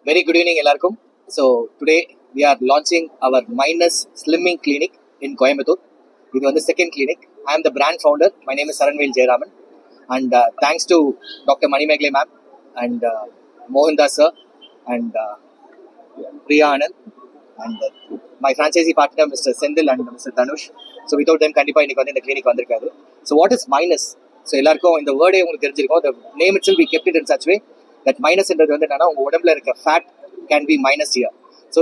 Very good evening, எல்லாருக்கும். So today we are launching our Minus Slimming Clinic in Coimbatore. இது வந்து second clinic. I am the brand founder. My name is Saranvel Jayaraman. And thanks to Dr. Manimegle ma'am and Mohandas sir and Priya Anand and my franchisee partner Mr. Sendil and Mr. Dhanush. So without them கண்டிப்பா இன்னைக்கு வந்து இந்த clinic வந்திருக்காது. So what is minus? So எல்லாருக்கும் இந்த வேர்டே உங்களுக்கு தெரிஞ்சிருக்கும். The name itself we kept it in such way that minus என்றது வந்து என்னன்னா உங்க உடம்புல இருக்க fat can be minus here. So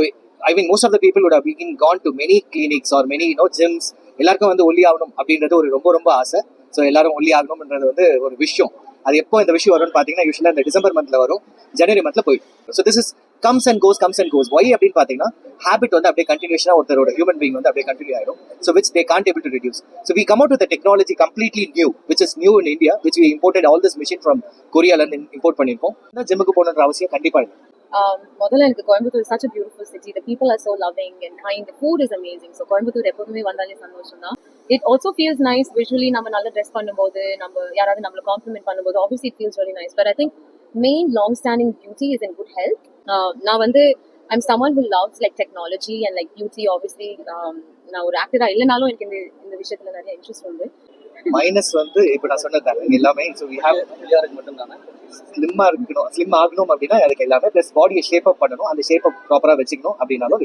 I mean most of the people would have been gone to many clinics or many gyms. எல்லாருக்கும் வந்து ஒல்லி ஆகணும் அப்படின்றது ஒரு ரொம்ப ரொம்ப ஆசை. ஸோ எல்லாரும் ஒல்லி ஆகணும்ன்றது வந்து ஒரு விஷயம். அது எப்போ இந்த விஷயம் வரும்னு பார்த்தீங்கன்னா யூஸ்வலாக இந்த டிசம்பர் மந்த்ல வரும், ஜனவரி மந்த்ல போயிடும். So this is comes and goes. Why அப்படின்னு பார்த்தீங்கன்னா ஹேபிட் வந்து அப்படியே கண்டினியூஷனாக ஒருத்தரோட ஹியூமன் பீங் வந்து அப்படியே கண்டினியூ ஆயிடும். So which they can't able to reduce. So we come out with technology completely new which is new in India which we imported all this machine from கொரியாலேருந்து import பண்ணியிருக்கோம். ஜிம்முக்கு போகணுன்ற அவசியம் கண்டிப்பாக இல்லை. முதல்ல எனக்கு Coimbatore such a beautiful city. The people are so loving and kind. The food is amazing. So Coimbatore எப்போதுமே வந்தாலே சந்தோஷம் தான். It also feels nice visually. நம்ம நல்லா ட்ரெஸ் பண்ணும்போது, நம்ம யாராவது நம்மளை காம்ப்ளிமெண்ட் பண்ணும்போது obviously it feels really nice. But I think main long standing beauty is in good health. நான் வந்து I'm someone who loves like technology and like beauty obviously. நான் ஒரு ஆக்டரா இல்லைனாலும் எனக்கு இந்த விஷயத்துல நிறைய இன்ட்ரெஸ்ட் உண்டு. மைனஸ் வந்து இப்போ நான் சொன்னதாங்க எல்லாமே. ஸோ வி ஹேவ் மட்டும் தானே ஸ்லிம் ஆகணும் அப்படின்னா அதுக்கு எல்லாமே ப்ளஸ் பாடியை ஷேப் அப் பண்ணணும், அந்த ஷேப் அப் ப்ராப்பராக வச்சுக்கணும் அப்படின்னாலும்